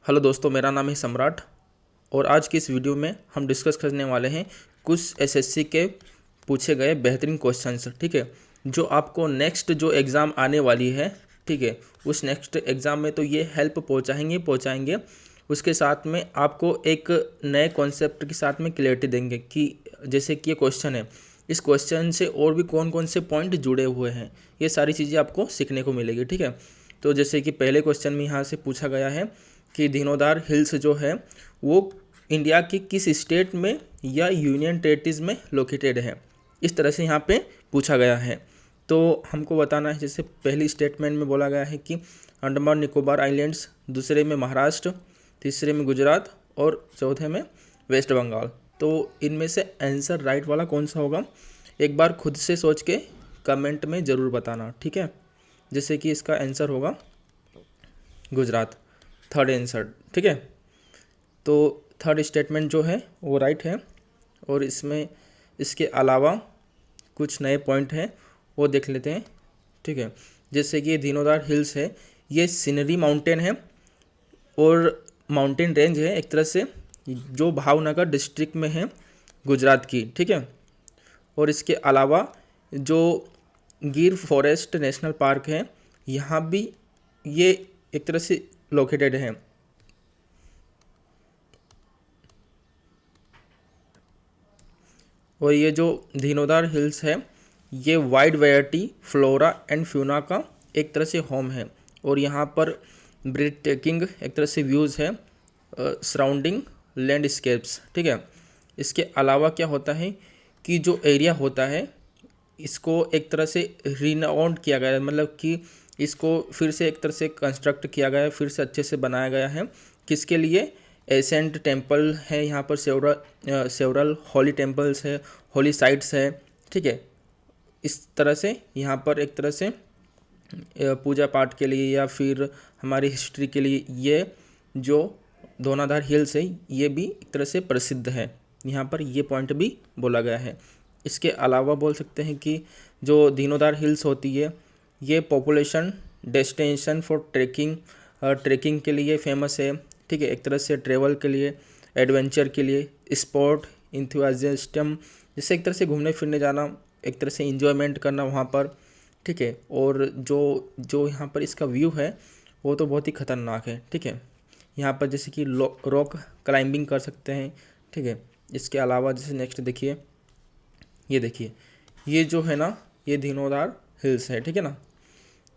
Hello दोस्तों, मेरा नाम है सम्राट और आज की इस वीडियो में हम डिस्कस करने वाले हैं कुछ एसएससी के पूछे गए बेहतरीन क्वेश्चंस। ठीक है, जो आपको नेक्स्ट जो एग्ज़ाम आने वाली है, ठीक है, उस नेक्स्ट एग्ज़ाम में तो ये हेल्प पहुंचाएंगे। उसके साथ में आपको एक नए कॉन्सेप्ट के साथ में क्लियरिटी देंगे कि जैसे कि ये क्वेश्चन है, इस क्वेश्चन से और भी कौन कौन से पॉइंट जुड़े हुए हैं, ये सारी चीज़ें आपको सीखने को मिलेगी। ठीक है, तो जैसे कि पहले क्वेश्चन में यहाँ से पूछा गया है कि धीनोदार हिल्स जो है वो इंडिया के किस स्टेट में या यूनियन टेरिटरीज में लोकेटेड है, इस तरह से यहाँ पे पूछा गया है। तो हमको बताना है, जैसे पहली स्टेटमेंट में बोला गया है कि अंडमान निकोबार आइलैंड्स, दूसरे में महाराष्ट्र, तीसरे में गुजरात और चौथे में वेस्ट बंगाल। तो इनमें से आंसर राइट वाला कौन सा होगा, एक बार खुद से सोच के कमेंट में ज़रूर बताना। ठीक है, जैसे कि इसका आंसर होगा गुजरात, थर्ड आंसर। ठीक है, तो थर्ड स्टेटमेंट जो है वो राइट है। और इसमें इसके अलावा कुछ नए पॉइंट हैं वो देख लेते हैं। ठीक है, जैसे कि धीनोदार हिल्स है, ये सीनरी माउंटेन है और माउंटेन रेंज है एक तरह से, जो भावनगर डिस्ट्रिक्ट में है गुजरात की। ठीक है, और इसके अलावा जो गिर फॉरेस्ट नेशनल पार्क है, यहाँ भी ये एक तरह से लोकेटेड है। और ये जो धीनोदार हिल्स है, ये wide variety flora and fauna का एक तरह से होम है। और यहाँ पर ब्रीथ टेकिंग एक तरह से व्यूज़ है, सराउंडिंग लैंडस्केप्स। ठीक है, इसके अलावा क्या होता है कि जो एरिया होता है इसको एक तरह से रिनोवेट किया गया है, मतलब कि इसको फिर से एक तरह से कंस्ट्रक्ट किया गया है, फिर से अच्छे से बनाया गया है। किसके लिए? एसेंट टेम्पल है यहाँ पर, सेवरल हॉली टेम्पल्स है, हॉली साइट्स है। ठीक है, इस तरह से यहाँ पर एक तरह से पूजा पाठ के लिए या फिर हमारी हिस्ट्री के लिए ये जो धौनाधार हिल्स है ये भी एक तरह से प्रसिद्ध है। यहाँ पर ये पॉइंट भी बोला गया है। इसके अलावा बोल सकते हैं कि जो धीनोदार हिल्स होती है ये पॉपुलेशन डेस्टिनेशन फॉर ट्रैकिंग के लिए फेमस है। ठीक है, एक तरह से ट्रेवल के लिए, एडवेंचर के लिए, स्पोर्ट इंथुजियास्टम, जैसे एक तरह से घूमने फिरने जाना, एक तरह से इंजॉयमेंट करना वहाँ पर। ठीक है, और जो जो यहाँ पर इसका व्यू है वो तो बहुत ही ख़तरनाक है। ठीक है, यहाँ पर जैसे कि रॉक क्लाइंबिंग कर सकते हैं। ठीक है, इसके अलावा जैसे नेक्स्ट देखिए, ये देखिए, ये जो है ना ये धीनोदार हिल्स है। ठीक है ना,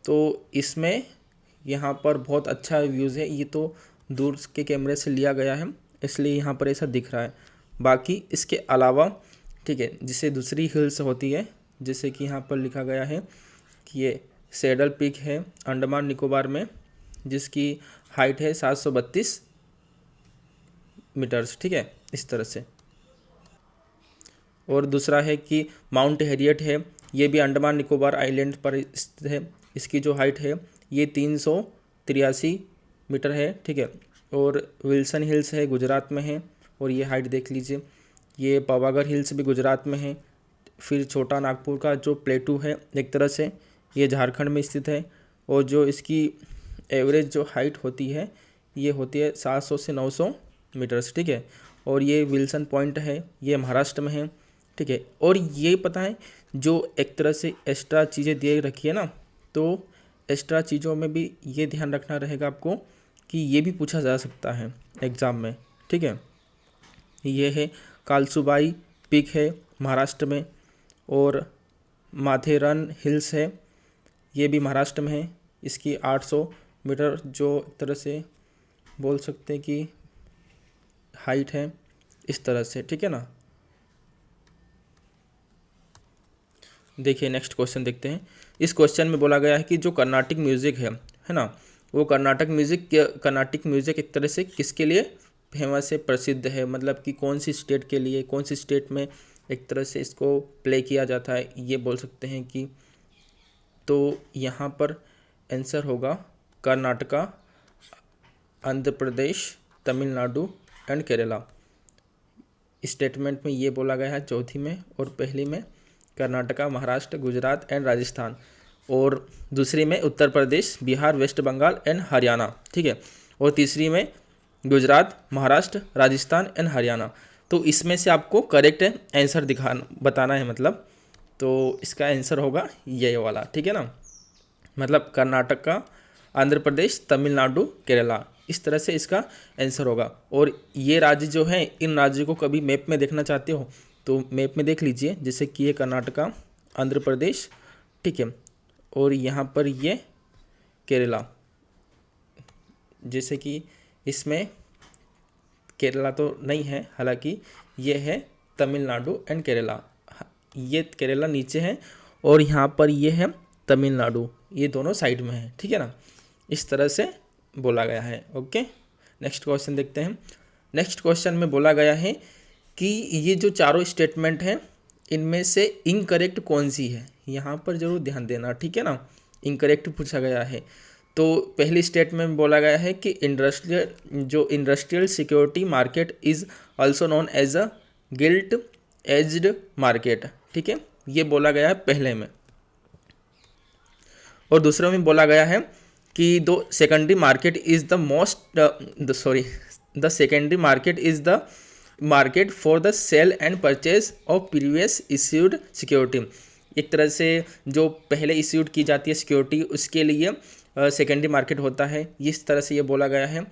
तो इसमें यहाँ पर बहुत अच्छा व्यूज़ है। ये तो दूर के कैमरे से लिया गया है इसलिए यहाँ पर ऐसा दिख रहा है। बाकी इसके अलावा, ठीक है, जिसे दूसरी हिल्स होती है, जैसे कि यहाँ पर लिखा गया है कि ये सैडल पीक है अंडमान निकोबार में, जिसकी हाइट है 732 मीटर्स। ठीक है, इस तरह से। और दूसरा है कि माउंट हैरियट है, ये भी अंडमान निकोबार आइलैंड पर स्थित है। इसकी जो हाइट है ये 383 मीटर है। ठीक है, और विल्सन हिल्स है गुजरात में है और ये हाइट देख लीजिए। ये पावागढ़ हिल्स भी गुजरात में है। फिर छोटा नागपुर का जो प्लेटू है एक तरह से ये झारखंड में स्थित है। और जो इसकी एवरेज जो हाइट होती है ये होती है 700 से 900 मीटर्स। ठीक है, और ये विल्सन पॉइंट है, ये महाराष्ट्र में है। ठीक है, और ये पता है जो एक तरह से एक्स्ट्रा चीज़ें दे रखी है ना, तो एक्स्ट्रा चीज़ों में भी ये ध्यान रखना रहेगा आपको कि ये भी पूछा जा सकता है एग्ज़ाम में। ठीक है, ये है कालसुबाई पीक है महाराष्ट्र में, और माथेरन हिल्स है, ये भी महाराष्ट्र में है। इसकी 800 मीटर जो एक तरह से बोल सकते हैं कि हाइट है, इस तरह से। ठीक है ना, देखिए नेक्स्ट क्वेश्चन देखते हैं। इस क्वेश्चन में बोला गया है कि जो कर्नाटिक म्यूज़िक है ना, वो कर्नाटक म्यूज़िक एक तरह से किसके लिए फेमस है, प्रसिद्ध है, मतलब कि कौन सी स्टेट के लिए, कौन सी स्टेट में एक तरह से इसको प्ले किया जाता है, ये बोल सकते हैं कि। तो यहाँ पर आंसर होगा कर्नाटका, आंध्र प्रदेश, तमिलनाडु एंड केरला। स्टेटमेंट में ये बोला गया है चौथी में, और पहली में कर्नाटका, महाराष्ट्र, गुजरात एंड राजस्थान, और दूसरी में उत्तर प्रदेश, बिहार, वेस्ट बंगाल एंड हरियाणा। ठीक है, और तीसरी में गुजरात, महाराष्ट्र, राजस्थान एंड हरियाणा। तो इसमें से आपको करेक्ट आंसर बताना है मतलब। तो इसका आंसर होगा ये वाला, ठीक है ना, मतलब कर्नाटका, आंध्र प्रदेश, तमिलनाडु, केरला, इस तरह से इसका आंसर होगा। और ये राज्य जो हैं, इन राज्यों को कभी मैप में देखना चाहते हो तो मैप में देख लीजिए, जैसे कि ये कर्नाटका, आंध्र प्रदेश, ठीक है, और यहाँ पर ये केरला, जैसे कि इसमें केरला तो नहीं है, हालांकि ये है तमिलनाडु एंड केरला। ये केरला नीचे है और यहाँ पर ये है तमिलनाडु, ये दोनों साइड में है, ठीक है ना, इस तरह से बोला गया है। ओके, नेक्स्ट क्वेश्चन देखते हैं। नेक्स्ट क्वेश्चन में बोला गया है कि ये जो चारों स्टेटमेंट हैं, इनमें से इनकरेक्ट कौन सी है, यहाँ पर जरूर ध्यान देना, ठीक है ना, इनकरेक्ट पूछा गया है। तो पहली स्टेटमेंट में बोला गया है कि industrial security market is also known as a gilt edged market, ठीक है, ये बोला गया है पहले में। और दूसरे में बोला गया है कि the secondary market is the secondary market is the market for the sale and purchase of previous issued security. एक तरह से जो पहले इश्यूड की जाती है सिक्योरिटी, उसके लिए सेकेंडरी मार्केट होता है, इस तरह से ये बोला गया है।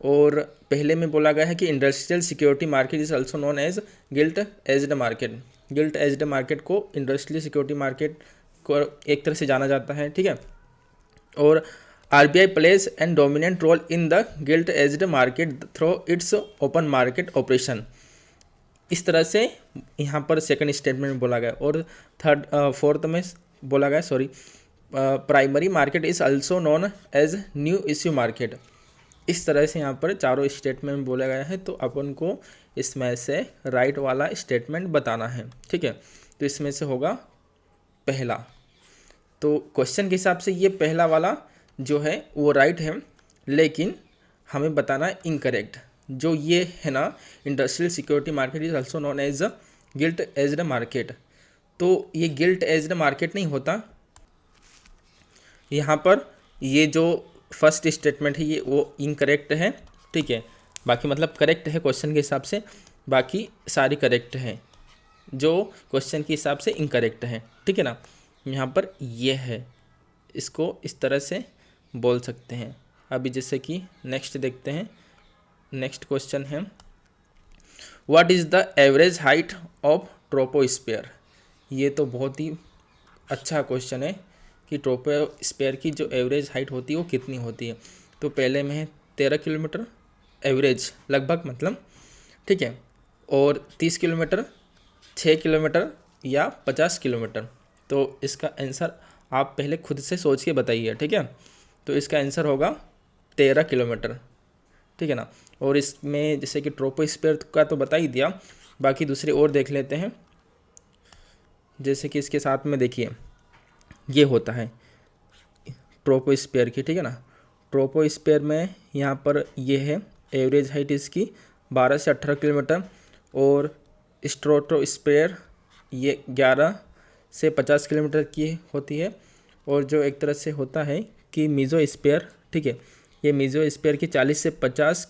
और पहले में बोला गया है कि industrial security market is also known as gilt edged market. Gilt edged market को इंडस्ट्रियल सिक्योरिटी मार्केट को एक तरह से जाना जाता है, ठीक है। और RBI plays and dominant role in the gilt edged market through its open market operation, इस तरह से यहाँ पर सेकंड स्टेटमेंट में बोला गया। और फोर्थ में बोला गया primary market is also known as new issue market, इस तरह से यहाँ पर चारों स्टेटमेंट में बोला गया है। तो अपन को इसमें से राइट वाला स्टेटमेंट बताना है, ठीक है। तो इसमें से होगा पहला। तो क्वेश्चन के हिसाब से ये पहला वाला जो है वो राइट है, लेकिन हमें बताना है इनकरेक्ट। जो ये है ना, industrial security market is also known as gilt edged market, तो ये गिल्ट एज्ड मार्केट नहीं होता। यहाँ पर ये जो फर्स्ट स्टेटमेंट है ये वो इनकरेक्ट है, ठीक है। बाकी मतलब करेक्ट है क्वेश्चन के हिसाब से, बाकी सारी करेक्ट है, जो क्वेश्चन के हिसाब से इनकरेक्ट है, ठीक है ना। यहाँ पर ये है, इसको इस तरह से बोल सकते हैं। अभी जैसे कि नेक्स्ट देखते हैं। नेक्स्ट क्वेश्चन है what is the average height of troposphere. ये तो बहुत ही अच्छा क्वेश्चन है कि ट्रोपोस्फीयर की जो एवरेज हाइट होती है वो कितनी होती है। तो पहले में है 13 किलोमीटर एवरेज लगभग मतलब, ठीक है। और 30 किलोमीटर, 6 किलोमीटर या 50 किलोमीटर। तो इसका आंसर आप पहले खुद से सोच के बताइए, ठीक है। तो इसका आंसर होगा 13 किलोमीटर, ठीक है ना। और इसमें जैसे कि ट्रोपोस्फीयर का तो बता ही दिया, बाकी दूसरे और देख लेते हैं। जैसे कि इसके साथ में देखिए ये होता है ट्रोपोस्फीयर की, ठीक है ना। ट्रोपोस्फीयर में यहाँ पर ये है एवरेज हाइट इसकी 12 से 18 किलोमीटर, और स्ट्रेटोस्फीयर ये 11 से 50 किलोमीटर की होती है। और जो एक तरह से होता है कि मीजोस्फीयर, ठीक है, ये मीजोस्फीयर की 40 से 50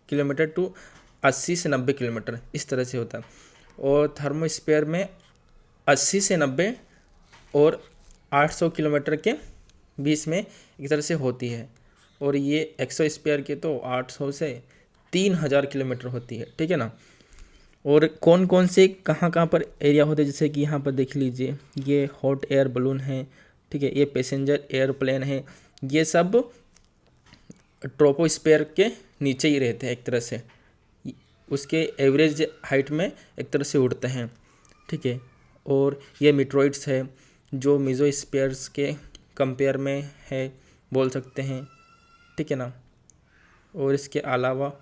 किलोमीटर टू 80 से 90 किलोमीटर इस तरह से होता है। और थर्मोस्फीयर में 80 से 90 और 800 किलोमीटर के बीच में एक तरह से होती है। और ये एक्सोस्फीयर के तो 800 से 3000 किलोमीटर होती है, ठीक है ना। और कौन कौन से कहाँ कहाँ पर एरिया होते हैं, जैसे कि यहाँ पर देख लीजिए ये हॉट एयर बलून है, ठीक है, ये पैसेंजर एयरप्लेन है, ये सब ट्रोपोस्फीयर के नीचे ही रहते हैं एक तरह से, उसके एवरेज हाइट में एक तरह से उड़ते हैं, ठीक है। और ये मीटरॉइड्स है जो मीजोस्फीयर्स के कंपेयर में है बोल सकते हैं, ठीक है ना। और इसके अलावा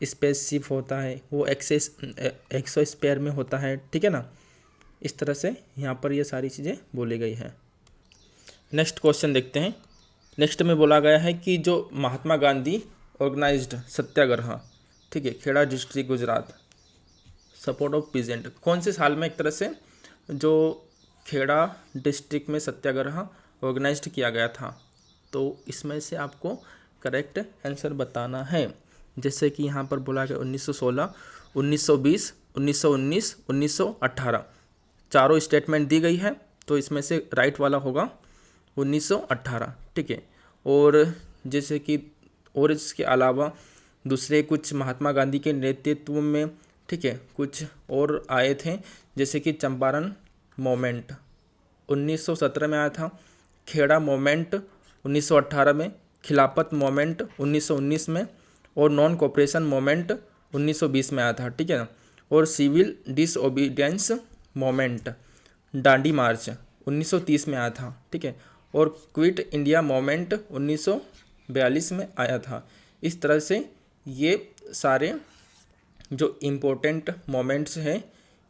स्पेसशिप होता है वो एक्सोस्फीयर में होता है, ठीक है ना। इस तरह से यहाँ पर ये सारी चीज़ें बोली गई हैं। नेक्स्ट क्वेश्चन देखते हैं। नेक्स्ट में बोला गया है कि जो महात्मा गांधी ऑर्गेनाइज्ड सत्याग्रह, ठीक है, Kheda district Gujarat, support of peasant, कौन से साल में एक तरह से जो खेड़ा डिस्ट्रिक्ट में सत्याग्रह ऑर्गेनाइज्ड किया गया था। तो इसमें से आपको करेक्ट आंसर बताना है। जैसे कि यहाँ पर बोला गया 1916, 1920, 1919, 1918 चारों स्टेटमेंट दी गई है, तो इसमें से राइट वाला होगा 1918। ठीक है। और जैसे कि और इसके अलावा दूसरे कुछ महात्मा गांधी के नेतृत्व में, ठीक है, कुछ और आए थे, जैसे कि चंपारण मोमेंट 1917 में आया था, खेड़ा मोमेंट 1918 में, खिलाफत मोमेंट 1919 में, और नॉन कोऑपरेशन मोमेंट 1920 में आया था। ठीक है ना। और सिविल डिसओबीडियंस मोमेंट दांडी मार्च 1930 में आया था। ठीक है। और क्विट इंडिया मोमेंट 1942 में आया था। इस तरह से ये सारे जो इम्पोर्टेंट मोमेंट्स हैं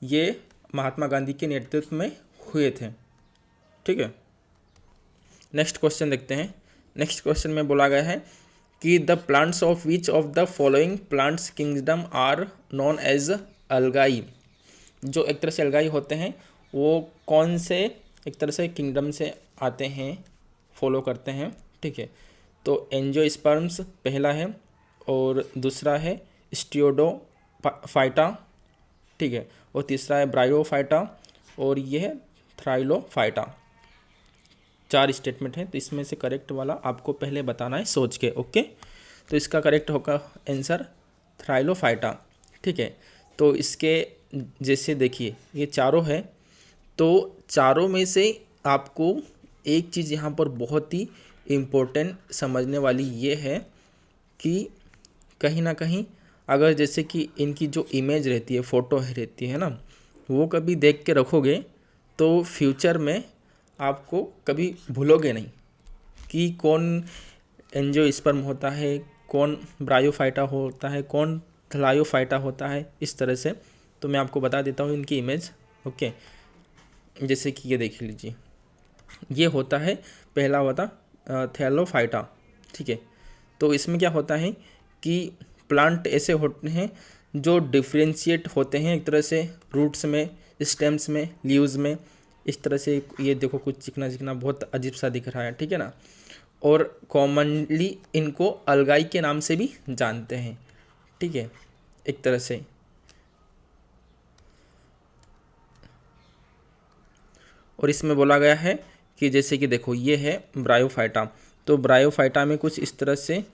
ये महात्मा गांधी के नेतृत्व में हुए थे। ठीक है। नेक्स्ट क्वेश्चन देखते हैं। नेक्स्ट क्वेश्चन में बोला गया है कि the plants of which of the following plants kingdom are known as algae. जो एक तरह से अलगाई होते हैं वो कौन से एक तरह से किंगडम से आते हैं, फॉलो करते हैं। ठीक है। तो एंजियोस्पर्म्स पहला है, और दूसरा है स्टियोडोफाइटा। ठीक है। और तीसरा है ब्रायोफाइटा, और ये है थ्राइलोफाइटा। 4 स्टेटमेंट हैं, तो इसमें से करेक्ट वाला आपको पहले बताना है सोच के। ओके। तो इसका करेक्ट होगा आंसर थ्राइलोफाइटा। ठीक है। तो इसके जैसे देखिए ये चारों है, तो चारों में से आपको एक चीज़ यहाँ पर बहुत ही इम्पोर्टेंट समझने वाली ये है कि कहीं ना कहीं अगर जैसे कि इनकी जो इमेज रहती है, फ़ोटो रहती है ना, वो कभी देख के रखोगे तो फ्यूचर में आपको कभी भूलोगे नहीं कि कौन एंजियोस्पर्म होता है, कौन ब्रायोफाइटा होता है, कौन थ्रायोफाइटा होता है, इस तरह से। तो मैं आपको बता देता हूँ इनकी इमेज। ओके। जैसे कि ये देख लीजिए, ये होता है पहला होता थैलोफाइटा। ठीक है। तो इसमें क्या होता है कि प्लांट ऐसे होते हैं जो डिफ्रेंशिएट होते हैं एक तरह से, रूट्स में, स्टेम्स में, लीव्स में, इस तरह से। ये देखो कुछ चिकना चिकना बहुत अजीब सा दिख रहा है। ठीक है ना। और कॉमनली इनको अलगाई के नाम से भी जानते हैं। ठीक है, एक तरह से। और इसमें बोला गया है कि जैसे कि देखो ये है ब्रायोफाइटा, तो ब्रायोफाइटा में कुछ इस तरह से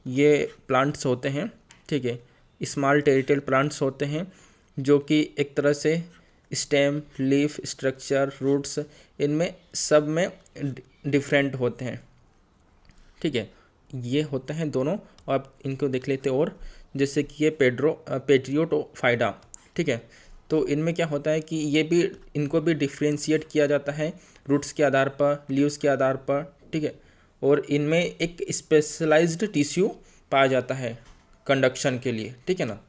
ये प्लांट्स होते हैं। ठीक है। स्मॉल टेरिटल प्लांट्स होते हैं जो कि एक तरह से स्टेम, लीफ स्ट्रक्चर, रूट्स, इनमें सब में डिफरेंट होते हैं। ठीक है। ये होते हैं दोनों। और आप इनको देख लेते और जैसे कि ये पेट्रियोटोफाइटा। ठीक है। तो इनमें क्या होता है कि ये भी, इनको भी डिफ्रेंशिएट किया जाता है रूट्स के आधार पर, लीव्स के आधार पर। ठीक है। और इनमें एक स्पेशलाइज्ड टिश्यू पाया जाता है कंडक्शन के लिए। ठीक है ना।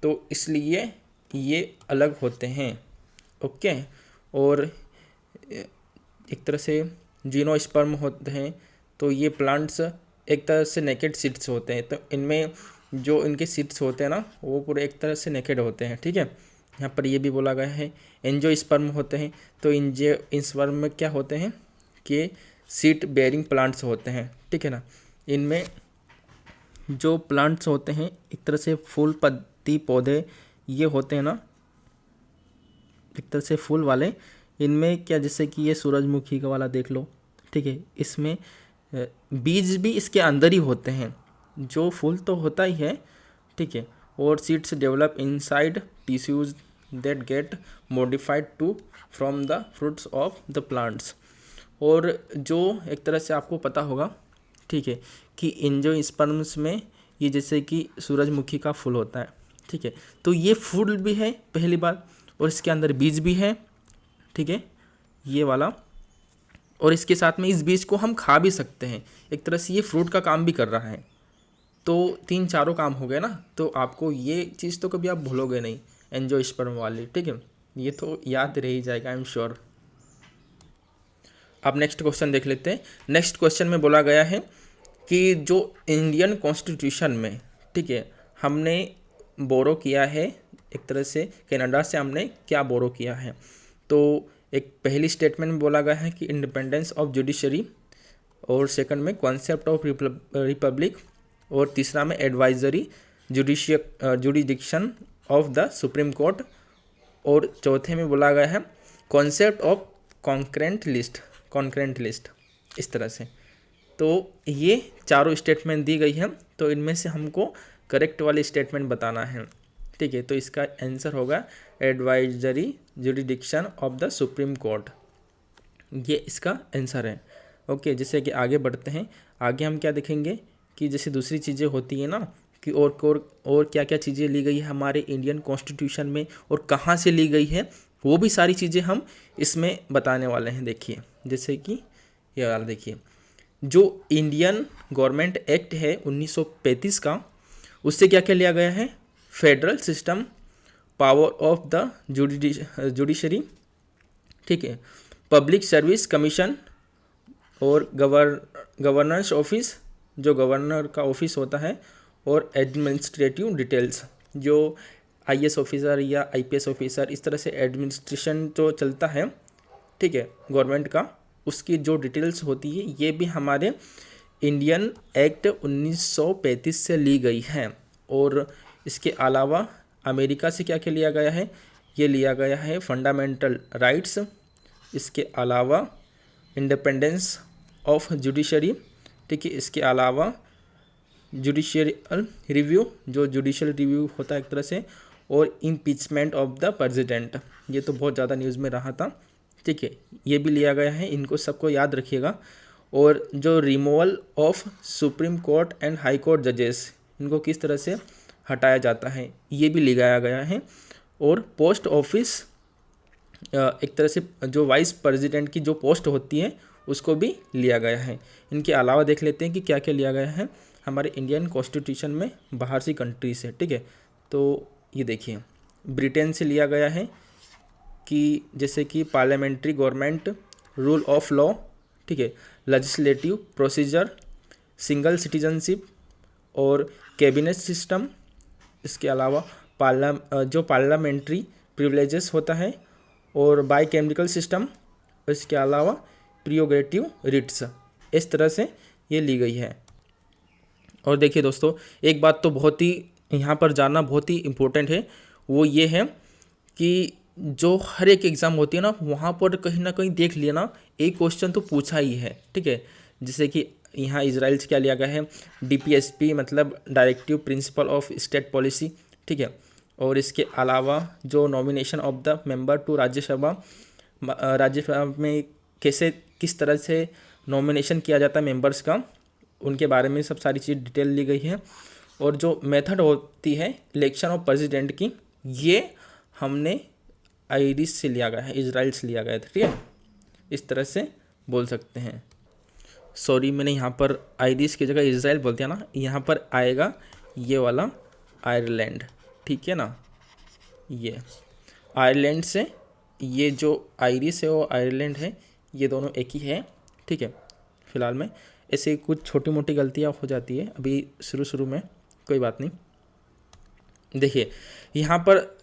तो इसलिए ये अलग होते हैं। ओके। और एक तरह से जिनोस्पर्म होते हैं, तो ये प्लांट्स एक तरह से नेकेड सीड्स होते हैं। तो इनमें जो इनके सीड्स होते हैं ना, वो पूरे एक तरह से नेकेड होते हैं। ठीक है। यहाँ पर ये भी बोला गया है। एंजियोस्पर्म होते हैं, तो एंजियोस्पर्म में क्या होते हैं कि सीड बेयरिंग प्लांट्स होते हैं। ठीक है ना। इनमें जो प्लांट्स होते हैं एक तरह से फूल पत्ती पौधे ये होते हैं ना, एक तरह से फूल वाले। इनमें क्या, जैसे कि ये सूरजमुखी का वाला देख लो। ठीक है। इसमें बीज भी इसके अंदर ही होते हैं, जो फूल तो होता ही है। ठीक है। और seeds develop inside tissues that get modified to from the fruits of the plants. और जो एक तरह से आपको पता होगा, ठीक है, कि एंजियोस्पर्म्स में ये जैसे कि सूरजमुखी का फूल होता है। ठीक है। तो ये फूल भी है पहली बात, और इसके अंदर बीज भी है। ठीक है, ये वाला। और इसके साथ में इस बीज को हम खा भी सकते हैं, एक तरह से ये फ्रूट का काम भी कर रहा है। तो 3 काम हो गए ना। तो आपको ये चीज़ तो कभी आप भूलोगे नहीं, एंजियोस्पर्म वाली। ठीक है, ये तो याद रह ही जाएगा, आई एम श्योर। अब नेक्स्ट क्वेश्चन देख लेते हैं। नेक्स्ट क्वेश्चन में बोला गया है कि जो इंडियन कॉन्स्टिट्यूशन में, ठीक है, हमने बोरो किया है एक तरह से कनाडा से, हमने क्या बोरो किया है। तो एक पहली स्टेटमेंट में बोला गया है कि इंडिपेंडेंस ऑफ जुडिशरी, और सेकंड में कॉन्सेप्ट ऑफ रिपब्लिक, और तीसरा में advisory jurisdiction of the supreme court. और चौथे में बोला गया है कॉन्सेप्ट ऑफ कॉन्करेंट लिस्ट, इस तरह से। तो ये चारों स्टेटमेंट दी गई है, तो इनमें से हमको करेक्ट वाली स्टेटमेंट बताना है, ठीक है। तो इसका आंसर होगा advisory jurisdiction of the supreme court, ये इसका आंसर है। ओके, जैसे कि आगे बढ़ते हैं, आगे हम क्या देखेंगे कि जैसे दूसरी चीज़ें होती है ना कि और क्या क्या चीज़ें ली गई है हमारे इंडियन कॉन्स्टिट्यूशन में और कहाँ से ली गई है, वो भी सारी चीज़ें हम इसमें बताने वाले हैं। देखिए, जैसे कि ये वाला देखिए, जो इंडियन गवर्नमेंट एक्ट है 1935 का, उससे क्या क्या लिया गया है, federal system, power of the judiciary, ठीक है, पब्लिक सर्विस कमीशन और गवर्नर्स ऑफिस, जो गवर्नर का ऑफिस होता है, और एडमिनिस्ट्रेटिव डिटेल्स, जो आईएएस ऑफिसर या आईपीएस ऑफिसर, इस तरह से एडमिनिस्ट्रेशन जो चलता है, ठीक है, गवर्नमेंट का, उसकी जो डिटेल्स होती है, ये भी हमारे इंडियन एक्ट 1935 से ली गई है। और इसके अलावा अमेरिका से क्या क्या लिया गया है, ये लिया गया है फंडामेंटल राइट्स, इसके अलावा इंडिपेंडेंस ऑफ जुडिशरी, ठीक है, इसके अलावा जुडिशियल रिव्यू, जो जुडिशियल रिव्यू होता है एक तरह से, और इम्पीचमेंट ऑफ द प्रेसिडेंट, ये तो बहुत ज़्यादा न्यूज़ में रहा था, ठीक है, ये भी लिया गया है, इनको सबको याद रखिएगा। और जो removal of supreme court and high court जजेस, इनको किस तरह से हटाया जाता है, ये भी लिया गया है। और पोस्ट ऑफिस, एक तरह से जो वाइस प्रेसिडेंट की जो पोस्ट होती है, उसको भी लिया गया है। इनके अलावा देख लेते हैं कि क्या क्या लिया गया है हमारे इंडियन कॉन्स्टिट्यूशन में बाहर सी कंट्री से, ठीक है। तो ये देखिए, ब्रिटेन से लिया गया है कि जैसे कि parliamentary government, rule of law, ठीक है, लेजिस्लेटिव प्रोसीजर, सिंगल सिटीजनशिप और कैबिनेट सिस्टम। इसके अलावा जो पार्लियामेंट्री प्रिविलेजेस होता है, और बाई कैमिकल सिस्टम, इसके अलावा प्रियोगेटिव रिट्स, इस तरह से ये ली गई है। और देखिए दोस्तों, एक बात तो बहुत ही यहाँ पर जानना बहुत ही इम्पोर्टेंट है, वो ये है कि जो हर एक एग्ज़ाम होती है ना, वहाँ पर कहीं ना कहीं देख लिया ना, एक क्वेश्चन तो पूछा ही है, ठीक है। जैसे कि यहाँ इजराइल से क्या लिया गया है, DPSP मतलब directive principle of state policy, ठीक है। और इसके अलावा जो nomination of the member to Rajya Sabha में किस तरह से नॉमिनेशन किया जाता है मेंबर्स का, उनके बारे में सब सारी चीज़ डिटेल ली गई है। और जो मेथड होती है इलेक्शन ऑफ प्रेसिडेंट की, ये हमने आयरिश से लिया गया है, इजराइल से लिया गया था, ठीक है, इस तरह से बोल सकते हैं। सॉरी, मैंने यहाँ पर आयरिश की जगह इजराइल बोल दिया ना, यहाँ पर आएगा ये वाला आयरलैंड, ठीक है ना। ये आयरलैंड से, ये जो आयरिश है वो आयरलैंड है, ये दोनों एक ही है, ठीक है। फिलहाल में ऐसे कुछ छोटी मोटी गलतियाँ हो जाती है अभी शुरू में, कोई बात नहीं। देखिए, यहाँ पर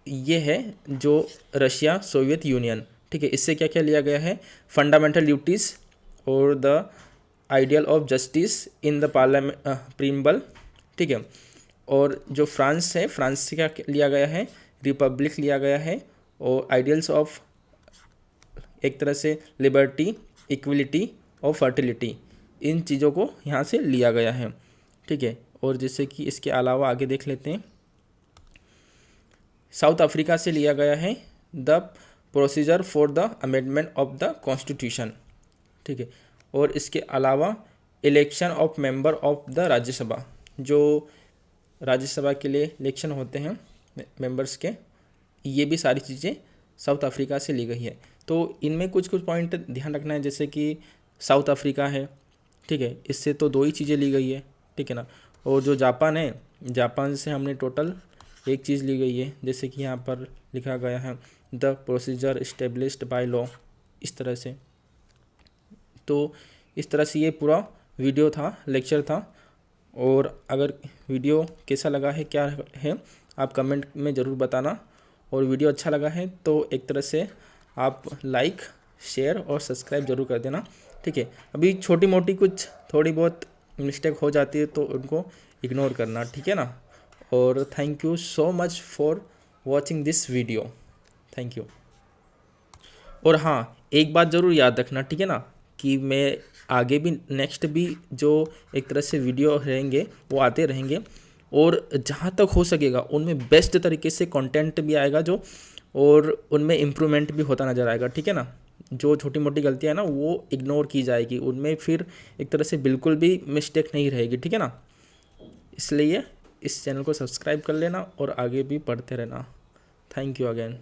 ये है जो रशिया सोवियत यूनियन, ठीक है, इससे क्या क्या लिया गया है, फंडामेंटल ड्यूटीज़ और the ideal of justice in the parliament preamble, ठीक है। और जो फ्रांस है, फ्रांस से क्या लिया गया है, रिपब्लिक लिया गया है, और आइडियल्स ऑफ एक तरह से लिबर्टी, इक्वलिटी और फर्टिलिटी, इन चीज़ों को यहाँ से लिया गया है, ठीक है। और जैसे कि इसके अलावा आगे देख लेते हैं, साउथ अफ्रीका से लिया गया है the procedure for the amendment of the constitution, ठीक है। और इसके अलावा election of member of the Rajya Sabha, जो राज्यसभा के लिए इलेक्शन होते हैं मेंबर्स के, ये भी सारी चीज़ें साउथ अफ्रीका से ली गई है। तो इनमें कुछ पॉइंट ध्यान रखना है, जैसे कि साउथ अफ्रीका है, ठीक है, इससे तो 2 ही चीज़ें ली गई है, ठीक है ना। और जो जापान है, जापान से हमने टोटल एक चीज़ ली गई है, जैसे कि यहाँ पर लिखा गया है the procedure established by law, इस तरह से। तो इस तरह से ये पूरा वीडियो था, लेक्चर था। और अगर वीडियो कैसा लगा है, क्या है, आप कमेंट में ज़रूर बताना। और वीडियो अच्छा लगा है तो एक तरह से आप लाइक, शेयर और सब्सक्राइब जरूर कर देना, ठीक है। अभी छोटी मोटी कुछ थोड़ी बहुत मिस्टेक हो जाती है तो उनको इग्नोर करना, ठीक है ना। और thank you so much for watching this video. Thank you. और हाँ, एक बात ज़रूर याद रखना, ठीक है ना, कि मैं आगे भी नेक्स्ट भी जो एक तरह से वीडियो रहेंगे वो आते रहेंगे, और जहाँ तक हो सकेगा उनमें बेस्ट तरीके से कंटेंट भी आएगा जो, और उनमें इम्प्रूवमेंट भी होता नज़र आएगा, ठीक है ना। जो छोटी मोटी गलतियाँ हैं ना वो इग्नोर की जाएगी, उनमें फिर एक तरह से बिल्कुल भी मिस्टेक नहीं रहेगी, ठीक है ना। इसलिए इस चैनल को सब्सक्राइब कर लेना और आगे भी पढ़ते रहना। Thank you again.